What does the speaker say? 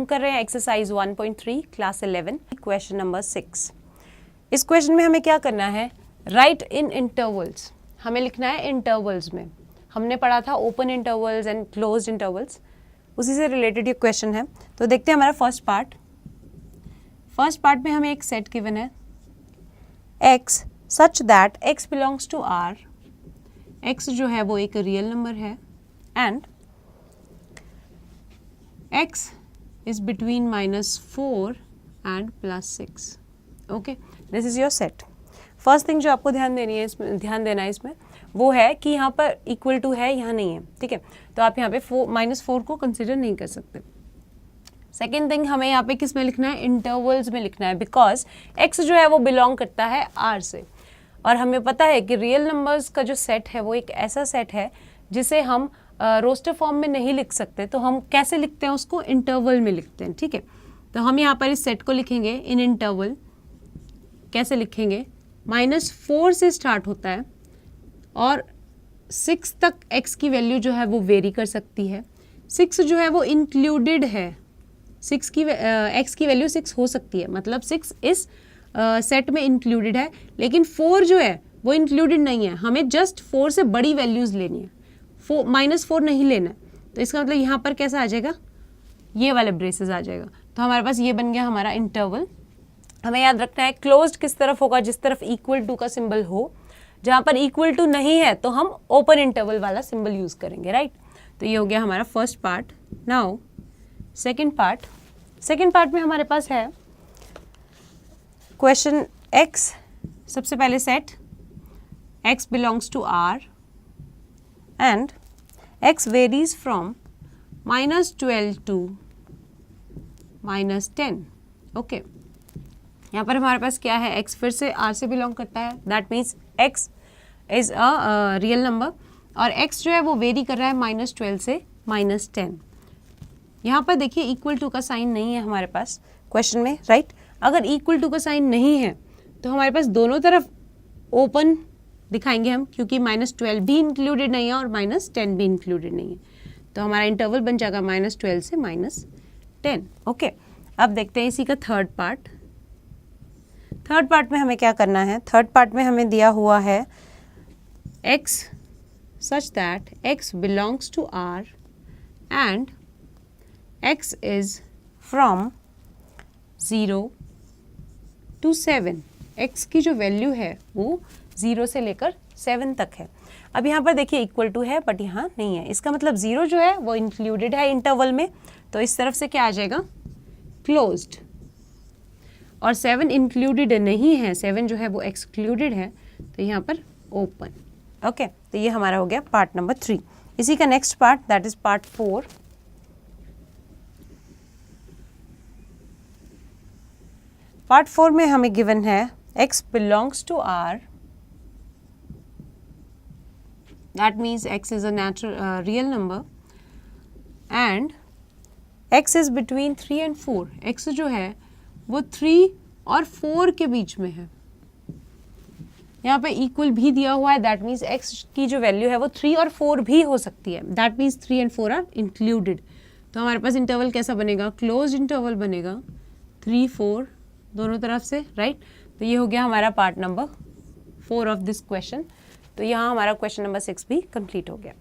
कर रहे हैं एक्सरसाइज 1.3 क्लास 11 क्वेश्चन नंबर 6। इस क्वेश्चन में हमें क्या करना है, राइट इन इंटरवल्स, हमें लिखना है इंटरवल्स में। हमने पढ़ा था open intervals and closed intervals, उसी से रिलेटेड ये क्वेश्चन है। तो देखते हैं हमारा फर्स्ट पार्ट में हमें एक सेट गिवन है x such that x belongs to R, x जो है वो एक रियल नंबर है and x is between -4 and +6। Okay, this is your set. First thing जो आपको ध्यान देना है इसमें वो है कि यहाँ पर इक्वल टू है, यहाँ नहीं है, ठीक है। तो आप यहाँ पे -4 को कंसिडर नहीं कर सकते। सेकेंड थिंग हमें यहाँ पे किस में लिखना है, इंटरवल्स में लिखना है, बिकॉज x जो है वो बिलोंग करता है R से, और हमें पता है कि रियल नंबर्स का जो सेट है वो एक ऐसा सेट है जिसे हम रोस्टर फॉर्म में नहीं लिख सकते। तो हम कैसे लिखते हैं उसको, इंटरवल में लिखते हैं, ठीक है। तो हम यहाँ पर इस सेट को लिखेंगे इन इंटरवल। कैसे लिखेंगे, -4 से स्टार्ट होता है और 6 तक x की वैल्यू जो है वो वेरी कर सकती है। 6 जो है वो इंक्लूडेड है, 6 की x की वैल्यू 6 हो सकती है, मतलब 6 इस सेट में इंक्लूडेड है, लेकिन 4 जो है वो इंक्लूडेड नहीं है। हमें जस्ट 4 से बड़ी वैल्यूज़ लेनी है, -4 नहीं लेना है। तो इसका मतलब यहाँ पर कैसा आ जाएगा, ये वाले ब्रेसेस आ जाएगा। तो हमारे पास ये बन गया हमारा इंटरवल। हमें याद रखना है क्लोज्ड किस तरफ होगा, जिस तरफ इक्वल टू का सिंबल हो। जहाँ पर इक्वल टू नहीं है तो हम ओपन इंटरवल वाला सिंबल यूज करेंगे, राइट। तो ये हो गया हमारा first part. Now second part में हमारे पास है क्वेश्चन x। सबसे पहले set x belongs to R and x varies from -12 to -10। Okay, यहाँ पर हमारे पास क्या है, x फिर से R से बिलोंग करता है, that means x is a real number, और x जो है वो वेरी कर रहा है -12 से -10। यहाँ पर देखिए इक्वल टू का साइन नहीं है हमारे पास क्वेश्चन में, राइट। अगर इक्वल टू का साइन नहीं है तो हमारे पास दोनों तरफ ओपन दिखाएंगे हम, क्योंकि -12 भी इंक्लूडेड नहीं है और -10 भी इंक्लूडेड नहीं है। तो हमारा इंटरवल बन जाएगा -12 से -10। ओके, अब देखते हैं इसी का थर्ड पार्ट में हमें क्या करना है। थर्ड पार्ट में हमें दिया हुआ है x such that x belongs to R and x is from 0 to 7। x की जो वैल्यू है वो 0 से लेकर 7 तक है। अब यहाँ पर देखिए इक्वल टू है बट यहाँ नहीं है, इसका मतलब 0 जो है वो इंक्लूडेड है इंटरवल में, तो इस तरफ से क्या आ जाएगा, क्लोज्ड। और 7 इंक्लूडेड नहीं है, 7 जो है वो एक्सक्लूडेड है, तो यहाँ पर ओपन। ओके, तो ये हमारा हो गया पार्ट नंबर 3। इसी का next part that is part 4। Part 4 में हमें गिवन है x belongs to R, that means x is a real number and x is between 3 and 4। x जो है वो 3 और 4 के बीच में है। यहाँ पे इक्वल भी दिया हुआ है, दैट मीन्स x की जो वैल्यू है वो 3 और 4 भी हो सकती है, that means 3 and 4 are included. तो हमारे पास इंटरवल कैसा बनेगा, क्लोज इंटरवल बनेगा, 3 4 दोनों तरफ से, राइट। तो ये हो गया हमारा part number 4 of this question. तो यहाँ हमारा क्वेश्चन नंबर 6 भी कंप्लीट हो गया।